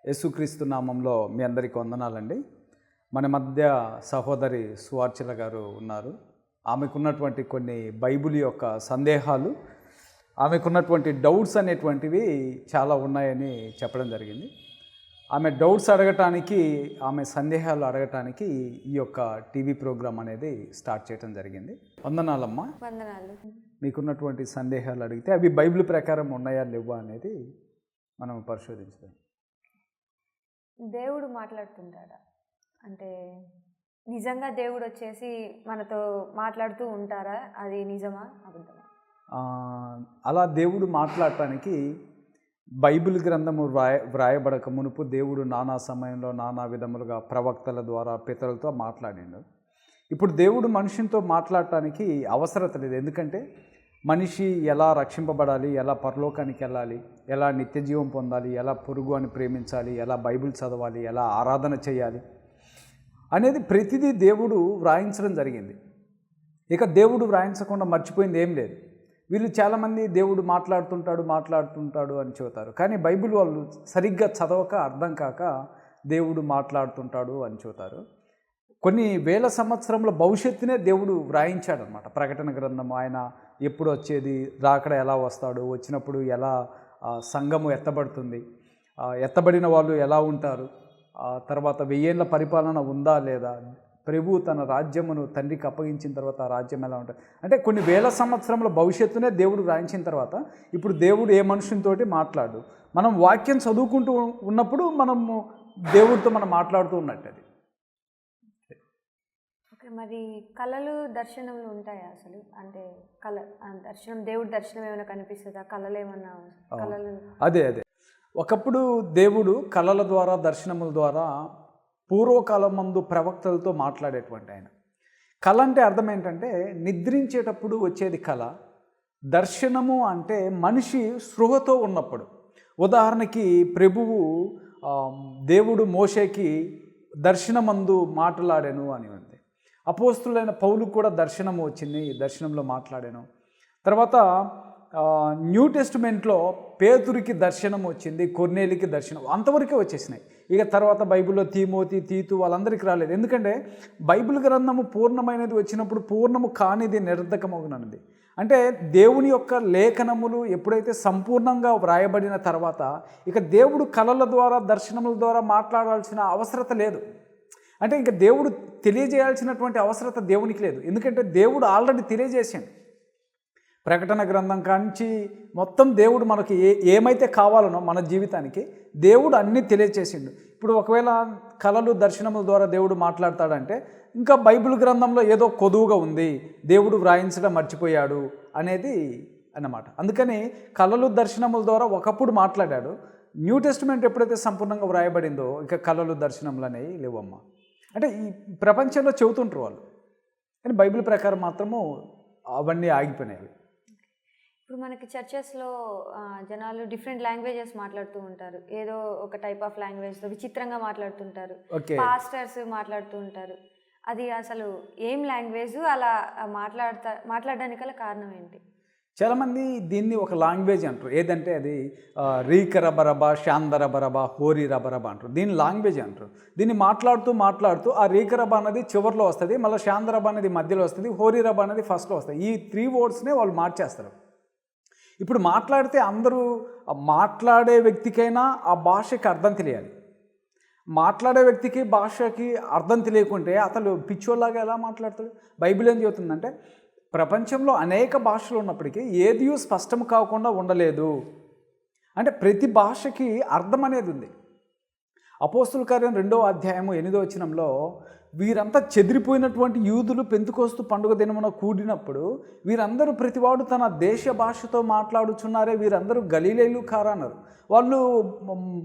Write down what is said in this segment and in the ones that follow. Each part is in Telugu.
యేసుక్రీస్తు నామంలో మీ అందరికీ వందనాలండి. మన మధ్య సహోదరి సువార్చల గారు ఉన్నారు. ఆమెకున్నటువంటి కొన్ని బైబిల్ యొక్క సందేహాలు, ఆమెకున్నటువంటి డౌట్స్ అనేటువంటివి చాలా ఉన్నాయని చెప్పడం జరిగింది. ఆమె డౌట్స్ అడగటానికి, ఆమె సందేహాలు అడగటానికి ఈ యొక్క టీవీ ప్రోగ్రాం అనేది స్టార్ట్ చేయడం జరిగింది. వందనాలమ్మా. వందనాలు. మీకున్నటువంటి సందేహాలు అడిగితే అవి బైబిల్ ప్రకారం ఉన్నాయా లేవా అనేది మనం పరిశోధించుదాం. దేవుడు మాట్లాడుతుంటాడా? అంటే నిజంగా దేవుడు వచ్చేసి మనతో మాట్లాడుతూ ఉంటారా? అది నిజమా అబద్ధమా? అలా దేవుడు మాట్లాడటానికి బైబిల్ గ్రంథము వ్రాయబడక మునుపు దేవుడు నానా సమయంలో నానా విధములుగా ప్రవక్తల ద్వారా పితరులతో మాట్లాడిండు. ఇప్పుడు దేవుడు మనిషితో మాట్లాడటానికి అవసరత లేదు. ఎందుకంటే మనిషి ఎలా రక్షింపబడాలి, ఎలా పరలోకానికి వెళ్ళాలి, ఎలా నిత్య జీవం పొందాలి, ఎలా పొరుగు అని ప్రేమించాలి, ఎలా బైబిల్ చదవాలి, ఎలా ఆరాధన చేయాలి అనేది ప్రతిదీ దేవుడు వ్రాయించడం జరిగింది. ఇక దేవుడు వ్రాయించకుండా మర్చిపోయింది ఏం లేదు. వీళ్ళు చాలామంది దేవుడు మాట్లాడుతుంటాడు అని చెబుతారు. కానీ బైబిల్ వాళ్ళు సరిగ్గా చదవక, అర్థం కాక దేవుడు మాట్లాడుతుంటాడు అని చెబుతారు. కొన్ని వేల సంవత్సరంలో భవిష్యత్తునే దేవుడు వ్రాయించాడనమాట. ప్రకటన గ్రంథం ఆయన ఎప్పుడు వచ్చేది, రాకడ ఎలా వస్తాడు, వచ్చినప్పుడు ఎలా సంఘము ఎత్తబడుతుంది, ఎత్తబడిన వాళ్ళు ఎలా ఉంటారు, తర్వాత 1000 ఏళ్ల పరిపాలన ఉందా లేదా, ప్రభు తన రాజ్యమును తండ్రికి అప్పగించిన తర్వాత ఆ రాజ్యం ఎలా ఉంటుంది అంటే కొన్ని వేల సంవత్సరంలో భవిష్యత్తునే దేవుడు వ్రాయించిన తర్వాత ఇప్పుడు దేవుడు ఏ మనుషునితోటి మాట్లాడు. మనం వాక్యం చదువుకుంటూ ఉన్నప్పుడు మనము దేవుడితో మనం మాట్లాడుతూ ఉన్నట్టు. అది మరి కళలు దర్శనములు ఉంటాయా అసలు? అంటే దర్శనం, దేవుడి దర్శనం ఏమైనా కనిపిస్తుందా? కళలు ఏమన్నా కళలు? అదే ఒకప్పుడు దేవుడు కళల ద్వారా, దర్శనముల ద్వారా పూర్వకాలం మందు ప్రవక్తలతో మాట్లాడేటువంటి ఆయన. కళ అంటే అర్థం ఏంటంటే నిద్రించేటప్పుడు వచ్చేది కళ. దర్శనము అంటే మనిషి స్పృహతో ఉన్నప్పుడు. ఉదాహరణకి ప్రభువు దేవుడు మోషేకి దర్శనమందు మాట్లాడాను అని ఉంది. అపోస్తులైన పౌలుకు కూడా దర్శనం వచ్చింది, దర్శనంలో మాట్లాడాను. తర్వాత న్యూ టెస్టిమెంట్లో పేతురికి దర్శనం వచ్చింది, కొర్నేలికి దర్శనం, అంతవరకే వచ్చేసినాయి. ఇక తర్వాత బైబిల్లో తీమోతి, తీతు వాళ్ళందరికీ రాలేదు. ఎందుకంటే బైబిల్ గ్రంథము పూర్ణమైనది వచ్చినప్పుడు పూర్ణము కానిది నిరర్ధకమగునది. అంటే దేవుని యొక్క లేఖనములు ఎప్పుడైతే సంపూర్ణంగా వ్రాయబడిన తర్వాత ఇక దేవుడు కళల ద్వారా, దర్శనముల ద్వారా మాట్లాడాల్సిన అవసరత లేదు. అంటే ఇంకా దేవుడు తెలియజేయాల్సినటువంటి అవసరత దేవునికి లేదు. ఎందుకంటే దేవుడు ఆల్రెడీ తెలియజేసాడు. ప్రకటన గ్రంథం కాంచి మొత్తం దేవుడు మనకి ఏమైతే కావాలనో మన జీవితానికి దేవుడు అన్నీ తెలియజేసిండు. ఇప్పుడు ఒకవేళ కళలు, దర్శనముల ద్వారా దేవుడు మాట్లాడతాడంటే ఇంకా బైబిల్ గ్రంథంలో ఏదో కొదువుగా ఉంది, దేవుడు వ్రాయించడం మర్చిపోయాడు అనేది అన్నమాట. అందుకని కళలు, దర్శనముల ద్వారా ఒకప్పుడు మాట్లాడాడు. న్యూ టెస్టిమెంట్ ఎప్పుడైతే సంపూర్ణంగా వ్రాయబడిందో ఇక కళలు, దర్శనములు అనేవి లేవమ్మా. అంటే ఈ ప్రపంచంలో చెబుతుంటారు వాళ్ళు, కానీ బైబిల్ ప్రకారం మాత్రము అవన్నీ ఆగిపోయినాయి. ఇప్పుడు మనకి చర్చెస్లో జనాలు డిఫరెంట్ లాంగ్వేజెస్ మాట్లాడుతూ ఉంటారు. ఏదో ఒక టైప్ ఆఫ్ లాంగ్వేజ్తో విచిత్రంగా మాట్లాడుతుంటారు. పాస్టర్స్ మాట్లాడుతూ ఉంటారు. అది అసలు ఏం లాంగ్వేజ్? అలా మాట్లాడడానికి గల కారణం ఏంటి? చాలామంది దీన్ని ఒక లాంగ్వేజ్ అంటారు. ఏదంటే అది రీకరబరబా, శాందరబరబా, హోరీ రబరబా అంటారు. దీన్ని లాంగ్వేజ్ అంటారు. దీన్ని మాట్లాడుతూ ఆ రీకరబా అనేది చివరిలో వస్తుంది, మళ్ళీ శాందరబా అనేది మధ్యలో వస్తుంది, హోరీ రబా అనేది ఫస్ట్లో వస్తుంది. ఈ 3 వర్డ్స్నే వాళ్ళు మార్చేస్తారు. ఇప్పుడు మాట్లాడితే అందరూ మాట్లాడే వ్యక్తికైనా ఆ భాషకి అర్థం తెలియాలి. మాట్లాడే వ్యక్తికి భాషకి అర్థం తెలియకుంటే అతను పిచ్చోళ్ళలాగా ఎలా మాట్లాడతాడు? బైబిల్ ఏం చెబుతుందంటే ప్రపంచంలో అనేక భాషలు ఉన్నప్పటికీ ఏది స్పష్టం కాకుండా ఉండలేదు. అంటే ప్రతి భాషకి అర్థం అనేది ఉంది. అపోస్తుల కార్యం 2వ అధ్యాయము 8వ వచనంలో వీరంతా చెదిరిపోయినటువంటి యూదులు పెంతెకోస్తు పండుగ దినమున కూడినప్పుడు వీరందరూ ప్రతివాడు తన దేశ భాషతో మాట్లాడుచున్నారే, వీరందరూ గలీలేలు కారా అన్నారు. వాళ్ళు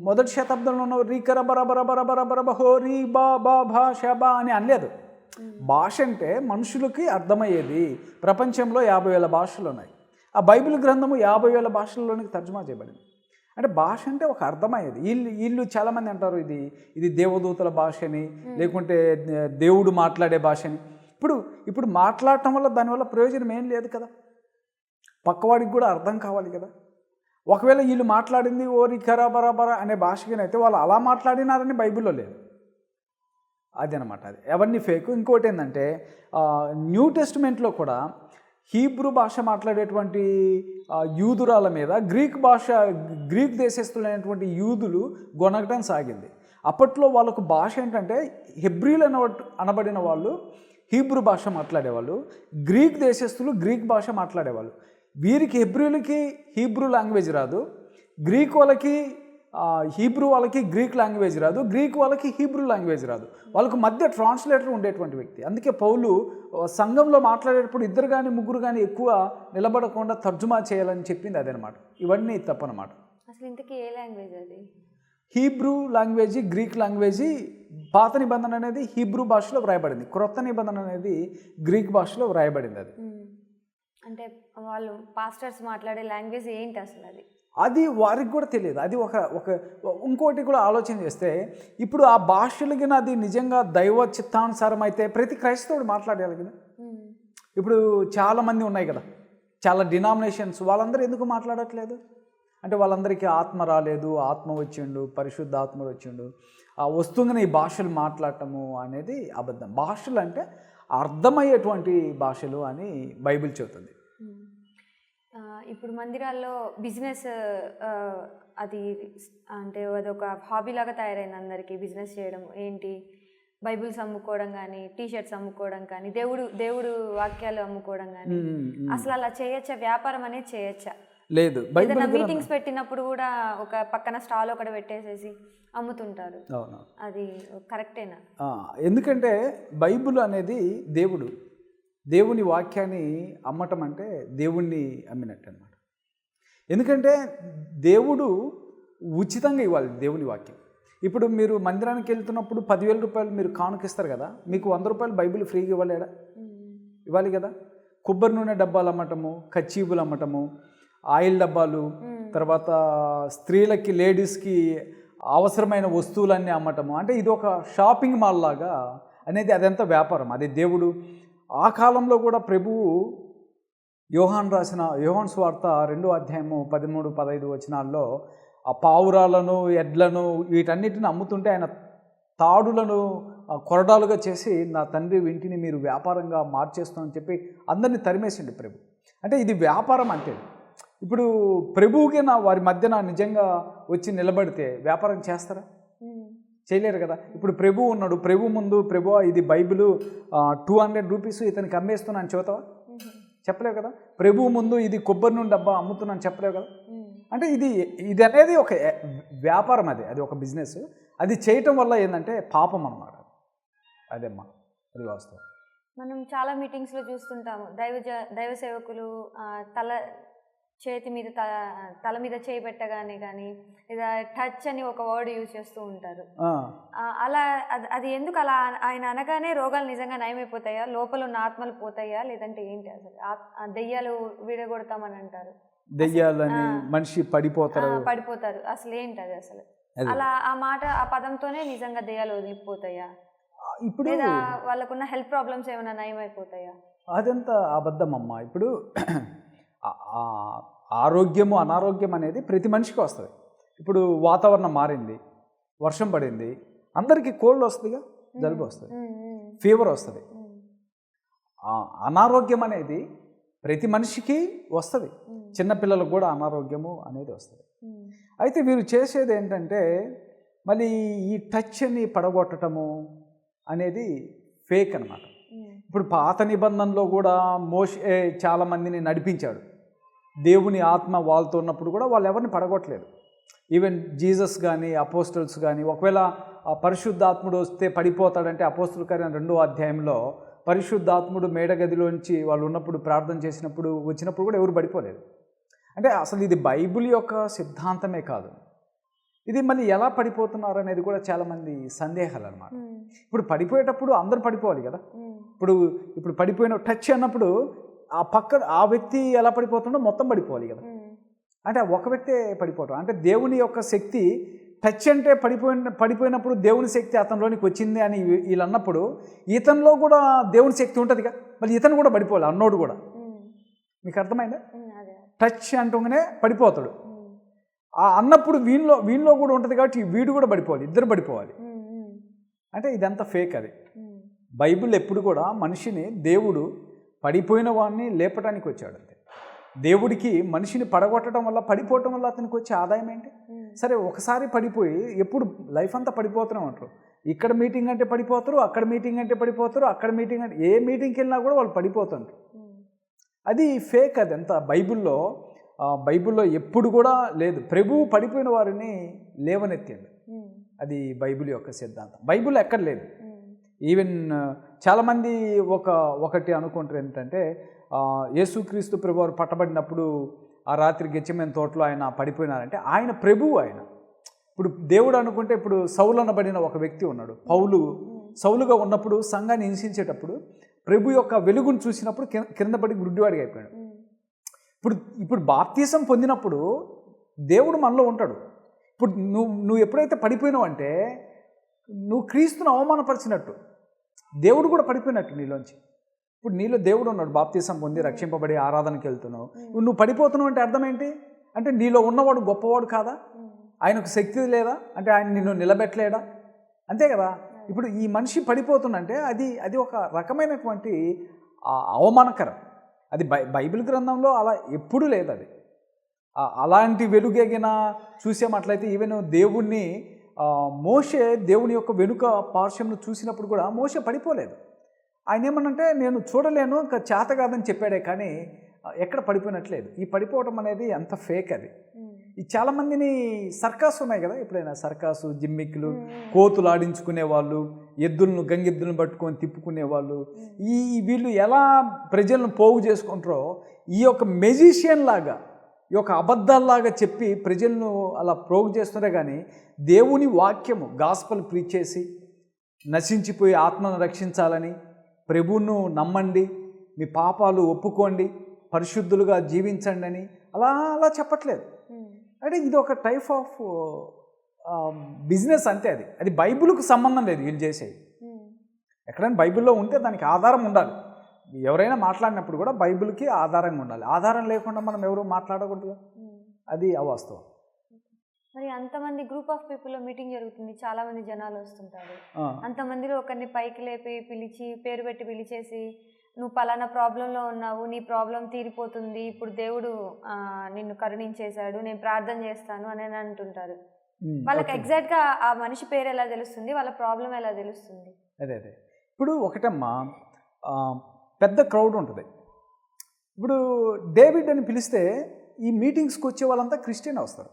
మొదటి శతాబ్దంలో ఉన్న రీకర బరబరబరబరబరబ హోరీ బా బా భా షబా అని అనలేదు. భాష అంటే మనుషులకి అర్థమయ్యేది. ప్రపంచంలో 50,000 భాషలు ఉన్నాయి. ఆ బైబిల్ గ్రంథము 50,000 భాషల్లోనికి తర్జుమా చేయబడింది. అంటే భాష అంటే ఒక అర్థమయ్యేది. వీళ్ళు చాలామంది అంటారు ఇది దేవదూతల భాషని, లేకుంటే దేవుడు మాట్లాడే భాషని. ఇప్పుడు మాట్లాడటం వల్ల దానివల్ల ప్రయోజనం ఏం లేదు కదా. పక్కవాడికి కూడా అర్థం కావాలి కదా. ఒకవేళ వీళ్ళు మాట్లాడింది ఓరి ఖరాబరాబరా అనే భాషగానైతే వాళ్ళు అలా మాట్లాడినారని బైబిల్లో లేదు. అదనమాట. అది అవన్నీ ఫేక్. ఇంకోటి ఏంటంటే న్యూ టెస్టిమెంట్లో కూడా హీబ్రూ భాష మాట్లాడేటువంటి యూదురాల మీద గ్రీక్ దేశస్తులైనటువంటి యూదులు గొనగటం సాగింది. అప్పట్లో వాళ్ళకు భాష ఏంటంటే హెబ్రీలు అనబడిన వాళ్ళు హీబ్రూ భాష మాట్లాడేవాళ్ళు, గ్రీక్ దేశస్తులు గ్రీక్ భాష మాట్లాడేవాళ్ళు. వీరికి హెబ్రీలకి హీబ్రూ లాంగ్వేజ్ రాదు, గ్రీక్ వాళ్ళకి హీబ్రూ వాళ్ళకి గ్రీక్ లాంగ్వేజ్ రాదు, గ్రీక్ వాళ్ళకి హీబ్రూ లాంగ్వేజ్ రాదు. వాళ్ళకు మధ్య ట్రాన్స్లేటర్ ఉండేటువంటి వ్యక్తి. అందుకే పౌలు సంఘంలో మాట్లాడేటప్పుడు ఇద్దరు కానీ ముగ్గురు కానీ ఎక్కువ నిలబడకుండా తర్జుమా చేయాలని చెప్పింది అదనమాట. ఇవన్నీ తప్పనమాట. అసలు ఇంతకీ ఏ లాంగ్వేజ్ అది? Hebrew language, Greek language. పాత నిబంధన అనేది హీబ్రూ భాషలో వ్రాయబడింది, క్రొత్త నిబంధన అనేది గ్రీక్ భాషలో వ్రాయబడింది. అది అంటే వాళ్ళు పాస్టర్స్ మాట్లాడే లాంగ్వేజ్ ఏంటి అసలు? అది వారికి కూడా తెలియదు. అది ఒక ఇంకోటి కూడా ఆలోచన చేస్తే ఇప్పుడు ఆ భాషలకి అది నిజంగా దైవ చిత్తానుసారం అయితే ప్రతి క్రైస్తవుడు మాట్లాడాలి కదా. ఇప్పుడు చాలామంది ఉన్నాయి కదా, చాలా డినామినేషన్స్, వాళ్ళందరూ ఎందుకు మాట్లాడట్లేదు అంటే వాళ్ళందరికీ ఆత్మ రాలేదు, ఆత్మ వచ్చిండు, పరిశుద్ధ ఆత్మ వచ్చిండు, ఆ వస్తుందని ఈ భాషలు మాట్లాడటము అనేది అబద్ధం. భాషలు అంటే అర్థమయ్యేటువంటి భాషలు అని బైబిల్ చెబుతుంది. ఇప్పుడు మందిరాల్లో బిజినెస్ అది అంటే అదొక హాబీ లాగా తయారైంది అందరికీ. బిజినెస్ చేయడం ఏంటి, బైబిల్స్ అమ్ముకోవడం కానీ, టీషర్ట్స్ అమ్ముకోవడం కానీ, దేవుడు వాక్యాలు అమ్ముకోవడం కానీ. అసలు అలా చేయొచ్చా? వ్యాపారం అనేది చేయొచ్చా? లేదు. ఏదైనా మీటింగ్స్ పెట్టినప్పుడు కూడా ఒక పక్కన స్టాల్ ఒకటి పెట్టేసేసి అమ్ముతుంటారు. అది కరెక్టేనా? ఎందుకంటే బైబిల్ అనేది దేవుని వాక్యాన్ని అమ్మటం అంటే దేవుణ్ణి అమ్మినట్టు అనమాట. ఎందుకంటే దేవుడు ఉచితంగా ఇవ్వాలి దేవుని వాక్యం. ఇప్పుడు మీరు మందిరానికి వెళ్తున్నప్పుడు 10,000 రూపాయలు మీరు కానుకిస్తారు కదా, మీకు 100 రూపాయలు బైబిల్ ఫ్రీగా ఇవ్వాలి కదా. కొబ్బరి నూనె డబ్బాలు అమ్మటము, కచ్చీపులు అమ్మటము, ఆయిల్ డబ్బాలు, తర్వాత స్త్రీలకి లేడీస్కి అవసరమైన వస్తువులన్నీ అమ్మటము, అంటే ఇది ఒక షాపింగ్ మాల్ లాగా అనేది అదంతా వ్యాపారం. అది దేవుడు ఆ కాలంలో కూడా ప్రభువు యోహాను సువార్త 2వ అధ్యాయము 13-15 వచనాల్లో ఆ పావురాలను, ఎడ్లను వీటన్నిటిని అమ్ముతుంటే ఆయన తాడులను కొరడాలుగా చేసి నా తండ్రి ఇంటిని మీరు వ్యాపారంగా మార్చేస్తామని చెప్పి అందరినీ తరిమేసిండు ప్రభు. అంటే ఇది వ్యాపారం అంటే. ఇప్పుడు ప్రభువుకి వారి మధ్యన నిజంగా వచ్చి నిలబడితే వ్యాపారం చేస్తారా? చేయలేరు కదా. ఇప్పుడు ప్రభు ఉన్నాడు, ప్రభు ముందు ప్రభు ఇది బైబిల్ 200 రూపీస్ ఇతనికి అమ్మేస్తున్నాను చెబుతావా? చెప్పలేవు కదా. ప్రభు ముందు ఇది కొబ్బరి నూనె డబ్బా అమ్ముతున్నాను చెప్పలేవు కదా. అంటే ఇది అనేది ఒక వ్యాపారం, అది ఒక బిజినెస్. అది చేయటం వల్ల ఏంటంటే పాపం అన్నమాట. అదేమ్మా, అది వాస్తవం. మనం చాలా మీటింగ్స్లో చూస్తుంటాము, దైవ సేవకులు చేతి మీద తల మీద చేయి పెట్టగానే కానీ లేదా టచ్ అని ఒక వర్డ్ యూజ్ చేస్తూ ఉంటారు. అలా అది ఎందుకు అలా? ఆయన అనగానే రోగాలు నిజంగా నయమైపోతాయా? లోపల ఉన్న ఆత్మలు పోతాయా? లేదంటే ఏంటి అసలు? దెయ్యాలు విడగొడతామని అంటారు, దెయ్యాలని మనిషి పడిపోతారు. అసలు ఏంటి అది అసలు? అలా ఆ మాట, ఆ పదంతోనే నిజంగా దెయ్యాలు వదిలిపోతాయా? ఇప్పుడు లేదా వాళ్ళకున్న హెల్త్ ప్రాబ్లమ్స్ ఏమైనా నయమైపోతాయా? అదంతా అబద్ధం అమ్మా. ఇప్పుడు ఆరోగ్యము అనారోగ్యం అనేది ప్రతి మనిషికి వస్తుంది. ఇప్పుడు వాతావరణం మారింది, వర్షం పడింది, అందరికీ కోల్డ్ వస్తుందిగా, జలుబు వస్తుంది, ఫీవర్ వస్తుంది. అనారోగ్యం అనేది ప్రతి మనిషికి వస్తుంది, చిన్నపిల్లలకు కూడా అనారోగ్యము అనేది వస్తుంది. అయితే వీరు చేసేది ఏంటంటే మళ్ళీ ఈ టచ్ని పడగొట్టడము అనేది ఫేక్ అన్నమాట. ఇప్పుడు పాత నిబంధనలో కూడా మోషే చాలామందిని నడిపించాడు. దేవుని ఆత్మ వాళ్ళతో ఉన్నప్పుడు కూడా వాళ్ళు ఎవరిని పడగొట్టలేదు. ఈవెన్ జీసస్ కానీ అపోస్టల్స్ కానీ, ఒకవేళ పరిశుద్ధాత్ముడు వస్తే పడిపోతాడంటే అపోస్తల కార్యం 2వ అధ్యాయంలో పరిశుద్ధాత్ముడు మేడగదిలోంచి వాళ్ళు ఉన్నప్పుడు ప్రార్థన చేసినప్పుడు వచ్చినప్పుడు కూడా ఎవరు పడిపోలేదు. అంటే అసలు ఇది బైబిల్ యొక్క సిద్ధాంతమే కాదు. ఇది మళ్ళీ ఎలా పడిపోతున్నారు అనేది కూడా చాలామంది సందేహాలు అన్నమాట. ఇప్పుడు పడిపోయేటప్పుడు అందరూ పడిపోవాలి కదా. ఇప్పుడు పడిపోయిన టచ్ అన్నప్పుడు ఆ వ్యక్తి ఎలా పడిపోతుండో మొత్తం పడిపోవాలి కదా. అంటే ఒక వ్యక్తే పడిపోవటం అంటే దేవుని యొక్క శక్తి టచ్ అంటే పడిపోయినప్పుడు దేవుని శక్తి అతనిలోనికి వచ్చింది అని వీళ్ళు అన్నప్పుడు ఇతనిలో కూడా దేవుని శక్తి ఉంటుందిగా, మళ్ళీ ఇతను కూడా పడిపోవాలి, అన్నోడు కూడా. మీకు అర్థమైందా? టచ్ అంటూనే పడిపోతాడు. అన్నప్పుడు వీళ్ళలో కూడా ఉంటుంది కాబట్టి వీడు కూడా పడిపోవాలి, ఇద్దరు పడిపోవాలి. అంటే ఇదంతా ఫేక్. అది బైబిల్ ఎప్పుడు కూడా మనిషిని దేవుడు పడిపోయిన వాడిని లేపడానికి వచ్చాడు. అంతే. దేవుడికి మనిషిని పడగొట్టడం వల్ల, పడిపోవటం వల్ల అతనికి వచ్చే ఆదాయం ఏంటి? సరే, ఒకసారి పడిపోయి ఎప్పుడు లైఫ్ అంతా పడిపోతూనే ఉంటారు. ఇక్కడ మీటింగ్ అంటే పడిపోతారు, అక్కడ మీటింగ్ అంటే పడిపోతారు, అక్కడ మీటింగ్ అంటే ఏ మీటింగ్కి వెళ్ళినా కూడా వాళ్ళు పడిపోతుంటారు. అది ఫేక్. అది అంతా బైబిల్లో ఎప్పుడు కూడా లేదు. ప్రభువు పడిపోయిన వారిని లేవనెత్తాడు. అది బైబిల్ యొక్క సిద్ధాంతం. బైబిల్ ఎక్కడ లేదు. ఈవెన్ చాలామంది ఒకటి అనుకుంటారు ఏంటంటే, యేసుక్రీస్తు ప్రభువారు పట్టబడినప్పుడు ఆ రాత్రి గెత్సేమనే తోటలో ఆయన పడిపోయినారంటే ఆయన ప్రభువు. ఆయన ఇప్పుడు దేవుడు అనుకుంటే, ఇప్పుడు సౌలు అనబడిన ఒక వ్యక్తి ఉన్నాడు. సౌలుగా ఉన్నప్పుడు సంఘాన్ని హింసించేటప్పుడు ప్రభు యొక్క వెలుగును చూసినప్పుడు కింద పడి గుడ్డివాడిగా అయిపోయాడు. ఇప్పుడు బాప్తీసం పొందినప్పుడు దేవుడు మనలో ఉంటాడు. ఇప్పుడు నువ్వు ఎప్పుడైతే పడిపోయినావు అంటే నువ్వు క్రీస్తును అవమానపరిచినట్టు, దేవుడు కూడా పడిపోయినట్టు నీలోంచి. ఇప్పుడు నీలో దేవుడు ఉన్నాడు, బాప్తీసం పొంది రక్షింపబడి ఆరాధనకి వెళ్తున్నావు. నువ్వు పడిపోతున్నావు అంటే అర్థం ఏంటి? అంటే నీలో ఉన్నవాడు గొప్పవాడు కాదా? ఆయనకు శక్తి లేదా? అంటే ఆయన నిన్ను నిలబెట్టలేడా? అంతే కదా. ఇప్పుడు ఈ మనిషి పడిపోతుందంటే అది ఒక రకమైనటువంటి అవమానకరం. అది బైబిల్ గ్రంథంలో అలా ఎప్పుడూ లేదు. అది అలాంటి వెలుగెగిన చూసామట్లయితే ఈవెన్ దేవుణ్ణి మోషే దేవుని యొక్క వెనుక పార్శ్వంను చూసినప్పుడు కూడా మోషే పడిపోలేదు. ఆయన ఏమనంటే నేను చూడలేను, ఇంకా చేత కాదని చెప్పాడే, కానీ ఎక్కడ పడిపోయినట్లేదు. ఈ పడిపోవడం అనేది అంత ఫేక్. అది ఈ చాలామందిని సర్కాస్ ఉన్నాయి కదా, ఎప్పుడైనా సర్కాసు, జిమ్మిక్కులు, కోతులు ఆడించుకునే వాళ్ళు, ఎద్దులను గంగెద్దులను పట్టుకొని తిప్పుకునే వాళ్ళు, వీళ్ళు ఎలా ప్రజలను పోగు చేసుకుంటారో ఈ యొక్క మెజిషియన్ లాగా, ఈ యొక్క అబద్ధాల్లాగా చెప్పి ప్రజలను అలా ప్రోగు చేస్తున్నారే. కానీ దేవుని వాక్యము గాస్పల్ ప్రీచ్ చేసి నశించిపోయి ఆత్మను రక్షించాలని, ప్రభువును నమ్మండి, మీ పాపాలు ఒప్పుకోండి, పరిశుద్ధులుగా జీవించండి అని అలా చెప్పట్లేదు. అంటే ఇది ఒక టైప్ ఆఫ్ బిజినెస్ అంతే. అది బైబిల్కు సంబంధం లేదు వీళ్ళు చేసేది. ఎక్కడైనా బైబిల్లో ఉంటే దానికి ఆధారం ఉండాలి. ఎవరైనా మాట్లాడినప్పుడు కూడా బైబిల్కి ఆధారంగా ఉండాలి. ఆధారం లేకుండా మనం ఎవరు మాట్లాడకూడదు. అది అవాస్తవం. మరి అంతమంది గ్రూప్ ఆఫ్ పీపుల్లో మీటింగ్ జరుగుతుంది, చాలా మంది జనాలు వస్తుంటారు. అంతమందిలో ఒకరిని పైకి లేపి పిలిచి పేరు పెట్టి పిలిచేసి, నువ్వు పలానా ప్రాబ్లంలో ఉన్నావు, నీ ప్రాబ్లం తీరిపోతుంది, ఇప్పుడు దేవుడు నిన్ను కరుణించేశాడు, నేను ప్రార్థన చేస్తాను అని అంటుంటారు. వాళ్ళకి ఎగ్జాక్ట్గా ఆ మనిషి పేరు ఎలా తెలుస్తుంది, వాళ్ళ ప్రాబ్లం ఎలా తెలుస్తుంది? అదే ఇప్పుడు ఒకటమ్మా, పెద్ద క్రౌడ్ ఉంటుంది. ఇప్పుడు డేవిడ్ అని పిలిస్తే ఈ మీటింగ్స్కి వచ్చే వాళ్ళంతా క్రిస్టియన్ వస్తారు.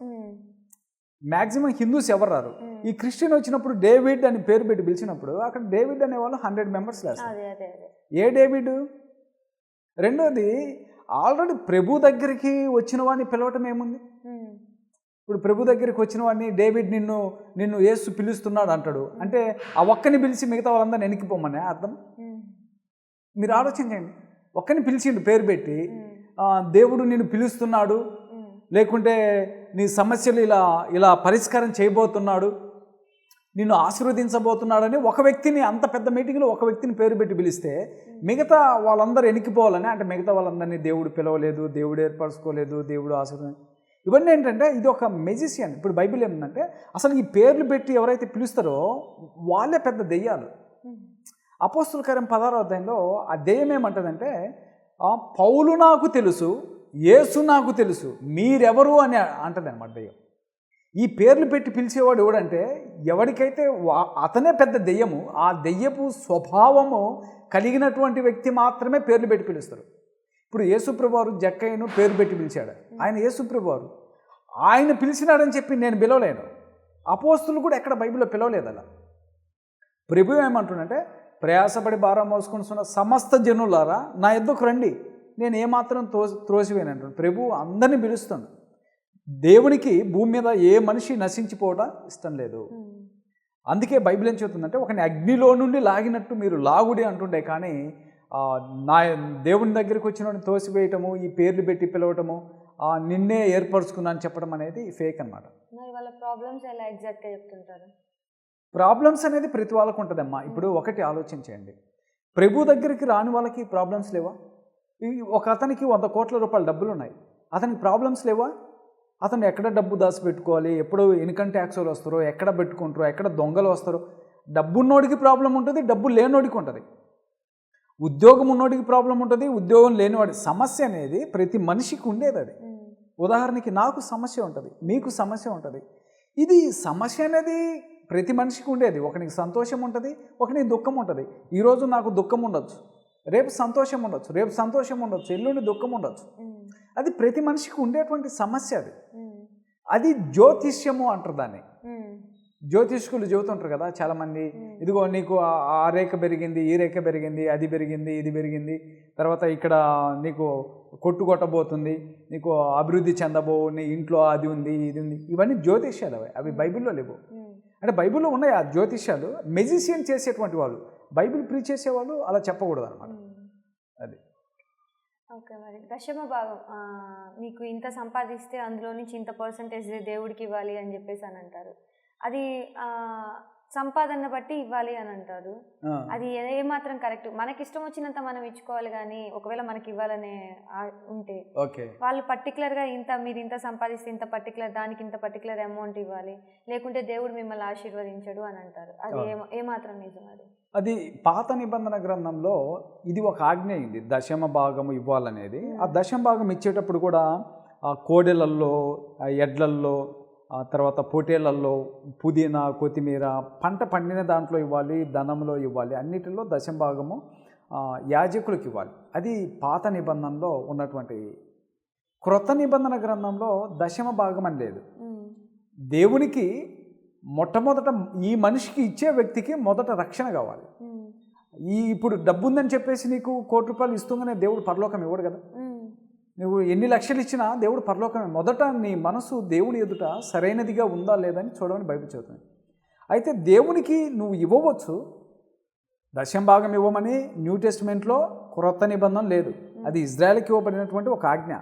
మ్యాక్సిమం హిందూస్ ఎవరు రారు. ఈ క్రిస్టియన్ వచ్చినప్పుడు డేవిడ్ అని పేరు పెట్టి పిలిచినప్పుడు అక్కడ డేవిడ్ అనేవాళ్ళు 100 మెంబర్స్ లేస్తారు. ఏ డేవిడ్? రెండోది, ఆల్రెడీ ప్రభు దగ్గరికి వచ్చిన వాడిని పిలవటం ఏముంది? ఇప్పుడు ప్రభు దగ్గరికి వచ్చిన వాడిని డేవిడ్ నిన్ను యేసు పిలుస్తున్నాడు అంటాడు అంటే ఆ ఒక్కని పిలిచి మిగతా వాళ్ళందరినీ వెనక్కిపోమనే అర్థం? మీరు ఆలోచించండి. ఒక్కని పిలిచిండు పేరు పెట్టి, దేవుడు నిన్ను పిలుస్తున్నాడు, లేకుంటే నీ సమస్యలు ఇలా పరిష్కారం చేయబోతున్నాడు, నిన్ను ఆశీర్వదించబోతున్నాడని ఒక వ్యక్తిని, అంత పెద్ద మీటింగ్లో ఒక వ్యక్తిని పేరు పెట్టి పిలిస్తే మిగతా వాళ్ళందరూ వెనక్కిపోవాలని, అంటే మిగతా వాళ్ళందరినీ దేవుడు పిలవలేదు, దేవుడు ఏర్పరచుకోలేదు, దేవుడు ఆశీర్వదం, ఇవన్నీ ఏంటంటే ఇది ఒక మెజిషియన్. ఇప్పుడు బైబిల్ ఏమిటంటే అసలు ఈ పేర్లు పెట్టి ఎవరైతే పిలుస్తారో వాళ్ళే పెద్ద దెయ్యాలు. అపోస్తుల కార్యం 16వ అధ్యాయంలో ఆ దెయ్యం ఏమంటుందంటే, పౌలు నాకు తెలుసు, యేసు నాకు తెలుసు, మీరెవరు అని అంటది అనమాట దెయ్యం. ఈ పేర్లు పెట్టి పిలిచేవాడు ఎవడంటే ఎవరికైతే అతనే పెద్ద దెయ్యము, ఆ దెయ్యపు స్వభావము కలిగినటువంటి వ్యక్తి మాత్రమే పేర్లు పెట్టి పిలుస్తారు. ఇప్పుడు యేసుప్రభువారు జక్కయ్యను పేరు పెట్టి పిలిచాడు. ఆయన యేసుప్రభువారు, ఆయన పిలిచినాడని చెప్పి నేను పిలవలేను. అపోస్తులు కూడా ఎక్కడ బైబిల్లో పిలవలేదు అలా. ప్రభు ఏమంటుండంటే, ప్రయాసపడి భారం మోసుకుంటున్న సమస్త జనులారా నా యొద్దకు రండి, నేను ఏమాత్రం త్రోసివేనంటాడు. ప్రభు అందరినీ పిలుస్తాడు. దేవునికి భూమి మీద ఏ మనిషి నశించిపోవడం ఇష్టం లేదు. అందుకే బైబిల్ ఏం చెబుతుందంటే, ఒకని అగ్నిలో నుండి లాగినట్టు మీరు లాగుడి అంటుండే, కానీ నా దేవుని దగ్గరికి వచ్చిన తోసివేయటము, ఈ పేర్లు పెట్టి పిలవటము, నిన్నే ఏర్పరచుకున్నాను చెప్పడం అనేది ఫేక్ అన్నమాట. మరి వాళ్ళ ప్రాబ్లమ్స్ ఎలా ఎగ్జాక్ట్గా చెప్తుంటారు? ప్రాబ్లమ్స్ అనేది ప్రతి వాళ్ళకు ఉంటుందమ్మా. ఇప్పుడు ఒకటి ఆలోచించండి, ప్రభు దగ్గరికి రాని వాళ్ళకి ప్రాబ్లమ్స్ లేవా? ఒక అతనికి 100 కోట్ల రూపాయల డబ్బులు ఉన్నాయి, అతనికి ప్రాబ్లమ్స్ లేవా? అతను ఎక్కడ డబ్బు దాచిపెట్టుకోవాలి, ఎప్పుడు ఇన్కమ్ ట్యాక్స్ వాళ్ళు వస్తారో, ఎక్కడ పెట్టుకుంటారో, ఎక్కడ దొంగలు వస్తారో. డబ్బు ఉన్నోడికి ప్రాబ్లం ఉంటుంది, డబ్బు లేనోడికి ఉంటుంది. ఉద్యోగం ఉన్నోడికి ప్రాబ్లం ఉంటుంది, ఉద్యోగం లేనివాడి. సమస్య అనేది ప్రతి మనిషికి ఉండేది. అది ఉదాహరణకి నాకు సమస్య ఉంటుంది, మీకు సమస్య ఉంటుంది. ఇది సమస్య అనేది ప్రతి మనిషికి ఉండేది. ఒకనికి సంతోషం ఉంటుంది, ఒకనికి దుఃఖం ఉంటుంది. ఈరోజు నాకు దుఃఖం ఉండొచ్చు, రేపు సంతోషం ఉండొచ్చు, రేపు సంతోషం ఉండొచ్చు, ఎల్లుండి దుఃఖం ఉండొచ్చు. అది ప్రతి మనిషికి ఉండేటువంటి సమస్య. అది జ్యోతిష్యము అంటారు దాన్ని. జ్యోతిష్కులు చెబుతుంటారు కదా చాలామంది, ఇదిగో నీకు ఆ రేఖ పెరిగింది, ఈ రేఖ పెరిగింది, అది పెరిగింది, ఇది పెరిగింది, తర్వాత ఇక్కడ నీకు కొట్టబోతుంది, నీకు అభివృద్ధి చెందబో, నీ ఇంట్లో అది ఉంది, ఇది ఉంది. ఇవన్నీ జ్యోతిష్యాలు. అవి బైబిల్లో లేవు. అంటే బైబిల్లో ఉన్నాయి ఆ జ్యోతిష్యాలు. మెజిషియన్ చేసేటువంటి వాళ్ళు, బైబిల్ ప్రీచ్ చేసేవాళ్ళు అలా చెప్పకూడదు అనమాట. అది ఓకే. మరి దశమ భాగం మీకు ఇంత సంపాదిస్తే అందులో నుంచి ఇంత పర్సంటేజ్ దేవుడికి ఇవ్వాలి అని చెప్పేసి అని అంటారు. అది సంపాదన బట్టి ఇవ్వాలి అని అంటారు. అది ఏమాత్రం కరెక్ట్? మనకి ఇష్టం వచ్చినంత మనం ఇచ్చుకోవాలి, కానీ ఒకవేళ మనకి ఇవ్వాలనే ఉంటే వాళ్ళు పర్టికులర్గా మీరు ఇంత సంపాదిస్తే ఇంత పర్టికులర్, దానికి ఇంత పర్టికులర్ అమౌంట్ ఇవ్వాలి, లేకుంటే దేవుడు మిమ్మల్ని ఆశీర్వదించడు అని అంటారు. అది ఏమాత్రం నిజం? అది పాత నిబంధన గ్రంథంలో ఇది ఒక ఆజ్ఞ అయింది, దశమ భాగము ఇవ్వాలనేది. ఆ దశమ భాగం ఇచ్చేటప్పుడు కూడా ఆ కోడెలల్లో, ఆ ఎడ్లల్లో, ఆ తర్వాత పొటేళ్లలో పుదీనా, కొత్తిమీర, పంట పండిన దాంట్లో ఇవ్వాలి, ధనంలో ఇవ్వాలి, అన్నిటిలో దశమ భాగము యాజకులకు ఇవ్వాలి. అది పాత నిబంధనలో ఉన్నటువంటి. క్రొత్త నిబంధన గ్రంథంలో దశమ భాగం అని లేదు. దేవునికి మొట్టమొదట ఈ మనిషికి ఇచ్చే వ్యక్తికి మొదట రక్షణ కావాలి. ఇప్పుడు డబ్బు ఉందని చెప్పేసి నీకు ₹1,00,00,000 ఇస్తుందనే దేవుడు పరలోకం ఇవ్వడు కదా. నువ్వు ఎన్ని లక్షలు ఇచ్చినా దేవుడు పరలోకమే. మొదట నీ మనసు దేవుని ఎదుట సరైనదిగా ఉందా లేదని చూడమని బైబిల్ చెబుతుంది. అయితే దేవునికి నువ్వు ఇవ్వవచ్చు, దశమ భాగం ఇవ్వమని న్యూ టెస్టిమెంట్లో క్రొత్త నిబంధన లేదు. అది ఇజ్రాయెల్కి ఇవ్వబడినటువంటి ఒక ఆజ్ఞ.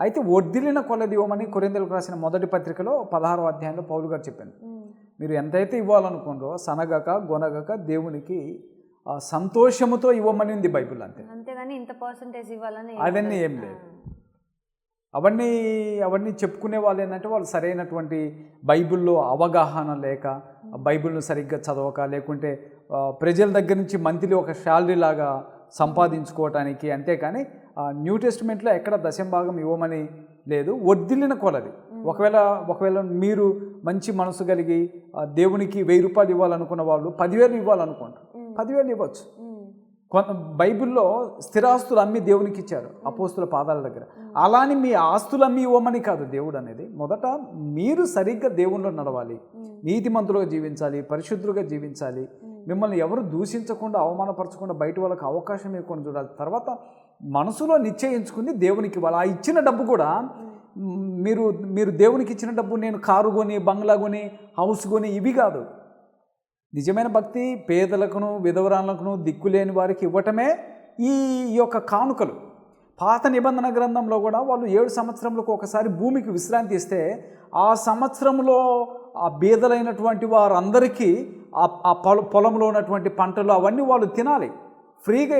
అయితే వర్ధిల్లిన కొలది ఇవ్వమని కొరింథీయులకు రాసిన మొదటి పత్రికలో 16వ అధ్యాయంలో పౌలు గారు చెప్పారు. మీరు ఎంతైతే ఇవ్వాలనుకుంటారో సనగక గొనగక దేవునికి సంతోషముతో ఇవ్వమని ఉంది బైబిల్. అంతేగాని ఇంత పర్సంటేజ్ ఇవ్వాలని అవన్నీ ఏం లేదు. అవన్నీ చెప్పుకునే వాళ్ళు ఏంటంటే వాళ్ళు సరైనటువంటి బైబిల్లో అవగాహన లేక, బైబిల్ను సరిగ్గా చదవక, లేకుంటే ప్రజల దగ్గర నుంచి మంత్లీ ఒక శాలరీ లాగా సంపాదించుకోవటానికి. అంతేకాని న్యూ టెస్టిమెంట్లో ఎక్కడ దశమ భాగం ఇవ్వమని లేదు. వర్ధిల్లిన కొలది. ఒకవేళ మీరు మంచి మనసు కలిగి దేవునికి ₹1000 ఇవ్వాలనుకున్న వాళ్ళు 10,000 ఇవ్వాలనుకుంటారు, 10,000 ఇవ్వచ్చు. బైబిల్లో స్థిరాస్తులు అమ్మి దేవునికి ఇచ్చారు అపోస్తుల పాదాల దగ్గర. అలాని మీ ఆస్తులు అమ్మి ఇవ్వమని కాదు దేవుడు అనేది. మొదట మీరు సరిగ్గా దేవునిలో నడవాలి, నీతిమంతులుగా జీవించాలి, పరిశుద్ధులుగా జీవించాలి. మిమ్మల్ని ఎవరు దూషించకుండా, అవమానపరచకుండా, బయట వాళ్ళకి అవకాశం ఇవ్వకుండా చూడాలి. తర్వాత మనసులో నిశ్చయించుకుని దేవునికి ఇవ్వాలి. ఆ ఇచ్చిన డబ్బు కూడా మీరు దేవునికి ఇచ్చిన డబ్బు నేను కారు కొని, బంగ్లా కొని, హౌస్ కొని ఇవి కాదు. నిజమైన భక్తి పేదలకును, విధవరాళ్ళకును, దిక్కులేని వారికి ఇవ్వటమే ఈ యొక్క కానుకలు. పాత నిబంధన గ్రంథంలో కూడా వాళ్ళు 7 సంవత్సరములకు ఒకసారి భూమికి విశ్రాంతి ఇస్తే ఆ సంవత్సరంలో ఆ బీదలైనటువంటి వారందరికీ ఆ పొలంలో ఉన్నటువంటి పంటలు అవన్నీ వాళ్ళు తినాలి, ఫ్రీగా